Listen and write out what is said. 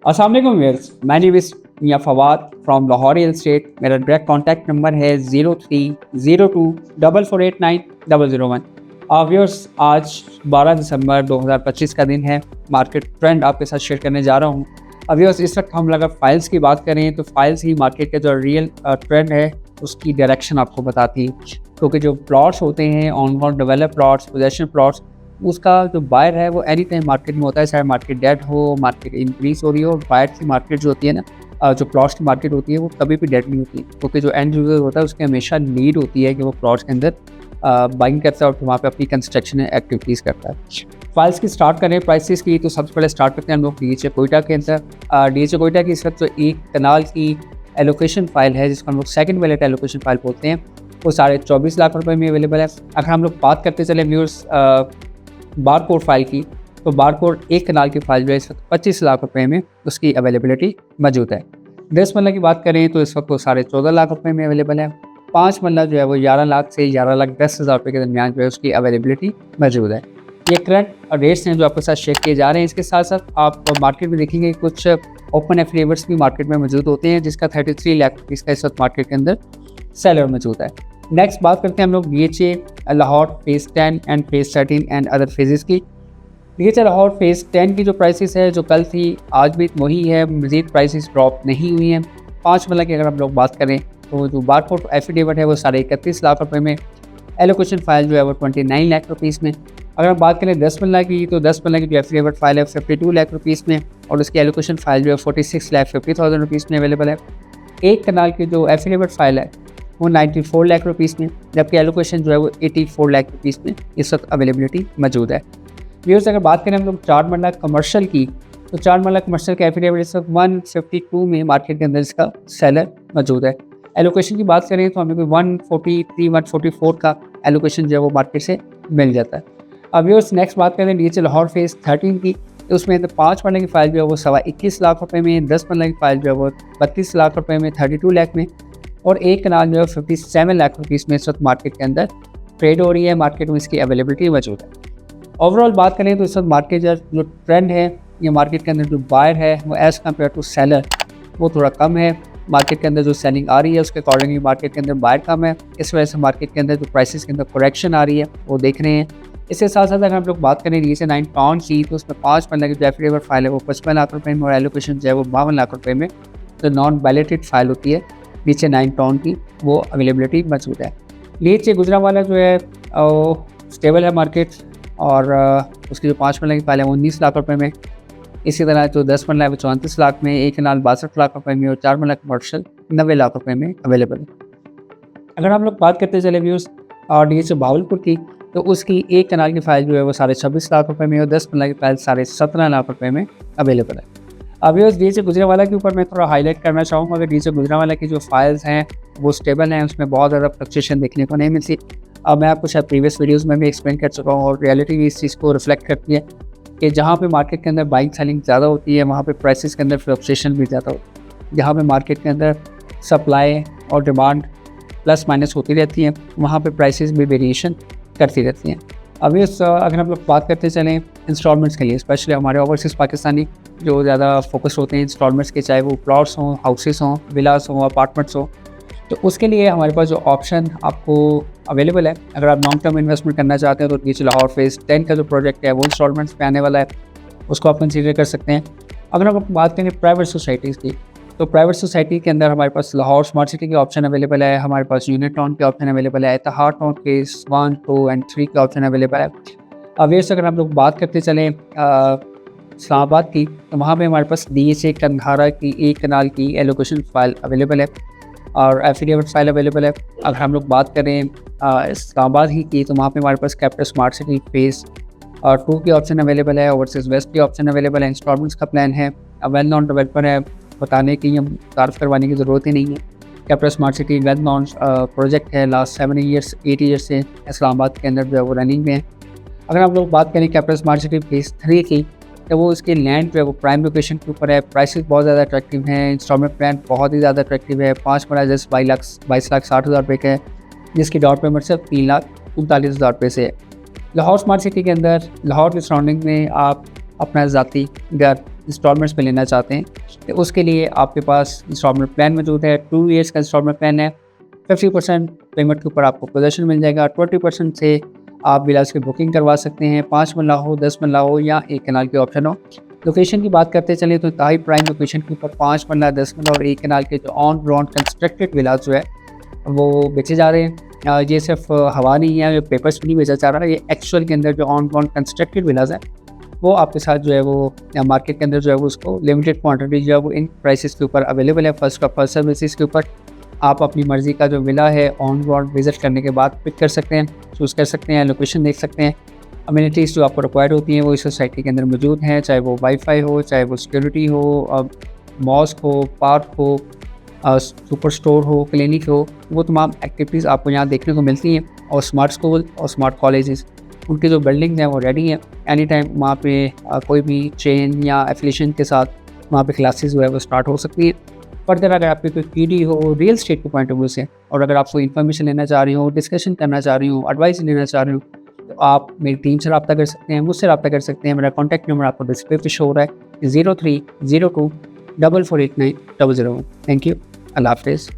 अस्सलाम वालेकुम व्यूअर्स, मैं name is Mian Fawad from Lahore real estate. मेरा डायरेक्ट कॉन्टैक्ट नंबर है 030244890001। व्यूअर्स, आज 12 दिसंबर 2025 का दिन है। मार्केट ट्रेंड आपके साथ शेयर करने जा रहा हूँ। व्यूअर्स, इस वक्त हम अगर फाइल्स की बात करें तो फाइल्स ही मार्केट का जो रियल ट्रेंड है उसकी डायरेक्शन आपको बताती है, क्योंकि जो प्लॉट्स होते हैं on ground develop plots, possession plots, उसका जो बायर है वो एनी टाइम मार्केट में होता है, चाहे मार्केट डेड हो, मार्केट इंक्रीज हो रही हो। और बायर की मार्केट जो होती है ना, जो प्लॉट्स की मार्केट होती है वो कभी भी डेड नहीं होती, क्योंकि जो एंड यूज़र होता है उसकी हमेशा नीड होती है कि वो प्लॉट्स के अंदर बाइंग करता है और वहाँ पे अपनी कंस्ट्रक्शन एक्टिविटीज़ करता है। फाइल्स की स्टार्ट करें प्राइसेस की, तो सबसे पहले स्टार्ट करते हैं हम लोग डीएचए कोयटा के अंदर। डीएचए कोयटा की इस वक्त जो एक कनाल की एलोकेशन फाइल है, जिसको हम लोग सेकंड वैलेट एलोकेशन फाइल बोलते हैं, वो 24.5 लाख रुपए में अवेलेबल है। अगर हम लोग बात करते चले व्यूअर्स बारकोड फाइल की, तो बारकोड एक कनाल की फाइल जो है इस वक्त 25 लाख रुपए में उसकी अवेलेबिलिटी मौजूद है। 10 मरला की बात करें तो इस वक्त वो 14.5 लाख रुपए में अवेलेबल है। 5 मरला जो है वो 11 लाख से 11,10,000 रुपये के दरमियान जो है उसकी अवेलेबिलिटी मौजूद है। ये करंट रेट्स हैं जो आपके साथ शेयर किए जा रहे हैं। इसके साथ साथ आप मार्केट में देखेंगे कुछ ओपन एफिडेविट्स भी मार्केट में मौजूद होते हैं, जिसका 33 लाख रुपीज़ का इस वक्त मार्केट के अंदर सेलर मौजूद है। नेक्स्ट बात करते हैं हम लोग DHA Lahore phase 10 and phase 13 and other phases की। डीएचए लाहौर फेज़ 10 की जो प्राइसेस है जो कल थी आज भी वही है, मज़ीद प्राइसेस ड्रॉप नहीं हुई हैं। 5 मरला की अगर हम लोग बात करें तो जो बारकोड एफिडेविट है वो 31.5 लाख रुपये में, एलोकेशन फाइल जो है वो 29 लाख रुपीज़ में। अगर हम बात करें 10 मरला की, तो 10 मरला की जो एफिडेविट फाइल है 52 लाख रुपीज़ में, और उसकी एलोकेशन फाइल जो है 46,50,000 रुपीज़ में अवेलेबल है। एक कनाल की जो एफिडेविट फाइल है वो 94 लाख रुपीज़ में, जबकि एलोकेशन जो है वो 84 लाख रुपीज़ में इस वक्त अवेलेबिलिटी मौजूद है। व्यूअर्स, अगर बात करें हम लोग 4 मरला कमर्शियल की, तो 4 मरला कमर्शियल का एफिडेविट इस वक्त 152 में मार्केट के अंदर इसका सेलर मौजूद है। एलोकेशन की बात करें तो हमें कोई 143 144 का एलोकेशन जो है वो मार्केट से मिल जाता है। अब व्यूअर्स, नेक्स्ट बात करें डीएचए लाहौर फेज़ 13 की, तो उसमें तो 5 मरले की फाइल जो है वो 21.25 लाख रुपए में, 10 मरले की फाइल जो है वो 32 लाख रुपए में, 32 लाख में, और एक कनाल जो है 57 लाख रुपीज़ में इस वक्त मार्केट के अंदर ट्रेड हो रही है। मार्केट में इसकी अवेलेबिलिटी मौजूद है। ओवरऑल बात करें तो इस वक्त मार्केट जो ट्रेंड है, ये मार्केट के अंदर जो बायर है वो एज़ कम्पेयर टू सेलर वो थोड़ा कम है। मार्केट के अंदर जो सेलिंग आ रही है उसके अकॉर्डिंगली मार्केट के अंदर बायर कम है। इस वजह से मार्केट के अंदर जो प्राइसेस के अंदर करेक्शन आ रही है वो देख रहे हैं। इसके साथ साथ अगर हम लोग बात करें डीएचए 9 टाउन की, तो उसमें 5 मरला की जो एफिडेविट फाइल है वो 55 लाख रुपये में, और एलोकेशन जो है वो 52 लाख रुपये में जो नॉन बैलेटेड फाइल होती है डीएचए 9 टाउन की, वो अवेलेबिलिटी मौजूद है। डीएचए गुजरांवाला जो है स्टेबल है मार्केट, और उसकी जो 5 मरला की फाइल है वो 19 लाख रुपये में। इसी तरह जो 10 मरला है वो 34 लाख में, एक कनाल 62 लाख रुपये में, और 4 मरला कमर्शियल 90 लाख रुपये में अवेलेबल है। अगर हम लोग बात करते चले व्यूज़ और डीएचए भावलपुर की, तो उसकी एक कनाल की फाइल जो है वो 26.5 लाख रुपये में, और 10 मरला की फाइल 17.5 लाख रुपये में अवेलेबल है। अब व्यूअर्स, डीएचए गुजरांवाला के ऊपर मैं थोड़ा हाईलाइट करना चाहूँगा कि डीएचए गुजरांवाला की जो फाइल्स हैं वो स्टेबल हैं, उसमें बहुत ज़्यादा फ्लक्चुएशन देखने को नहीं मिलती। अब मैं आपको शायद प्रीवियस वीडियोज़ में भी एक्सप्लेन कर चुका हूँ, और रियलिटी भी इस चीज़ को रिफ्लेक्ट करती है कि जहाँ पे मार्केट के अंदर बाइंग सेलिंग ज़्यादा होती है वहाँ पे प्राइसेस के अंदर फ्लक्चुएशन भी ज़्यादा होती है। जहाँ पे मार्केट के अंदर सप्लाई और डिमांड प्लस माइनस होती रहती है, वहाँ पे प्राइसेस भी वेरिएशन करती रहती हैं। अभी अगर हम लोग बात करते चलें इंस्टॉलमेंट्स के लिए, स्पेशली हमारे ओवरसीज़ पाकिस्तानी जो ज़्यादा फोकस होते हैं इंस्टॉलमेंट्स के, चाहे वो प्लॉट्स हों, हाउसेस हों, विलास हों, अपार्टमेंट्स हों, तो उसके लिए हमारे पास जो ऑप्शन आपको अवेलेबल है, अगर आप लॉन्ग टर्म इन्वेस्टमेंट करना चाहते हैं तो डीएचए लाहौर फेज़ 10 का जो प्रोजेक्ट है वो इंस्टॉलमेंट्स पे आने वाला है, उसको आप कंसीडर कर सकते हैं। अगर हम बात करें प्राइवेट सोसाइटीज़ की, तो प्राइवेट सोसाइटी के अंदर हमारे पास लाहौर स्मार्ट सिटी के ऑप्शन अवेलेबल है, हमारे पास यूनिट टाउन के ऑप्शन अवेलेबल है, इत्तेहाद टाउन के 1, 2 एंड 3 के ऑप्शन अवेलेबल है। अब ये अगर हम लोग बात करते चलें इस्लामाबाद की, तो वहाँ पे हमारे पास डीएचए कंधारा की एक कनाल की एलोकेशन फाइल अवेलेबल है और एफिडेविट फाइल अवेलेबल है। अगर हम लोग बात करें इस्लामाबाद ही की, तो वहाँ पे हमारे पास कैपिटल स्मार्ट सिटी फेज़ 2 की ऑप्शन अवेलेबल है, ओवरसीज़ वेस्ट की ऑप्शन अवेलेबल है, इंस्टॉलमेंट्स का प्लान है, वेल नॉन डेवलपर है, बताने की या तारीफ करवाने की ज़रूरत ही नहीं है। Capital smart city well non project है, लास्ट 8 ईयर्स से इस्लामाबाद के अंदर जो है वो रनिंग में है। अगर हम लोग बात करें कैपिटल स्मार्ट सिटी फेज़ 3 की, तो वो इसकी लैंड जो है वो प्राइम लोकेशन के ऊपर है, प्राइसेस बहुत ज़्यादा अट्रैक्टिव हैं, इंस्टॉलमेंट प्लान बहुत ही ज़्यादा अट्रैक्टिव है। 5 मरला जस्ट 22,60,000 रुपये का है, जिसकी डाउन पेमेंट सिर्फ 3,39,000 रुपये से है। लाहौर स्मार्ट सिटी के अंदर लाहौर के सराउंडिंग में आप अपना ज़ाती घर इंस्टॉलमेंट्स में लेना चाहते हैं तो उसके लिए आपके पास इंस्टॉलमेंट प्लान मौजूद है। 2 ईयर्स का इंस्टॉलमेंट प्लान है। 50% पेमेंट के ऊपर आपको पोजेसन मिल जाएगा। 20% से आप विलास की बुकिंग करवा सकते हैं। 5 मरला हो, 10 मरला हो या 1 कनाल की ऑप्शन हो। लोकेशन की बात करते चलें तो इंतहाई प्राइम लोकेशन के ऊपर 5 मरला, 10 मरला और 1 कनाल के जो ऑन ग्राउंड कंस्ट्रक्टेड विलास जो है वो बेचे जा रहे हैं। ये सिर्फ हवा नहीं है, ये पेपर्स भी नहीं बेचा जा रहा है, ये एक्चुअल के अंदर जो ऑन ग्राउंड कंस्ट्रक्टेड विलास है वो आपके साथ जो है वो मार्केट के अंदर जो है वो उसको लिमिटेड क्वांटिटी जो है वो इन प्राइसेस के ऊपर अवेलेबल है। फर्स्ट का फर्स्ट सर्विसेज के ऊपर आप अपनी मर्ज़ी का जो विला है ऑन ग्राउंड विजिट करने के बाद पिक कर सकते हैं, चूज़ कर सकते हैं, लोकेशन देख सकते हैं। अम्यूनिटीज़ जो आपको रिक्वायर्ड होती हैं वो इस सोसाइटी के अंदर मौजूद हैं, चाहे वो वाईफाई हो, चाहे वो सिक्योरिटी हो, मॉस्क हो, पार्क हो, सुपर स्टोर हो, क्लिनिक हो, वो तमाम एक्टिविटीज़ आपको यहाँ देखने को मिलती हैं। और स्मार्ट स्कूल और स्मार्ट कॉलेजेस उनकी जो बिल्डिंग्स हैं वो रेडी हैं। एनी टाइम वहाँ पे कोई भी चेन या एफिलिएशन के साथ वहाँ पे क्लासेस जो है वो स्टार्ट हो सकती है। फर्दर अगर आपकी कोई क्वेरी हो रियल स्टेट के पॉइंट ऑफ व्यू से और अगर आप कोई इन्फॉर्मेशन लेना चाह रही हो, डिस्कशन करना चाह रही हो, एडवाइस लेना चाह रही हो तो आप मेरी टीम से रब्ता कर सकते हैं, मुझसे रब्ता कर सकते हैं। मेरा कॉन्टैक्ट नंबर आपको डिस्प्ले पे शो हो रहा है 0302 4489 001। Thank you. अल्लाह हाफ़िज़।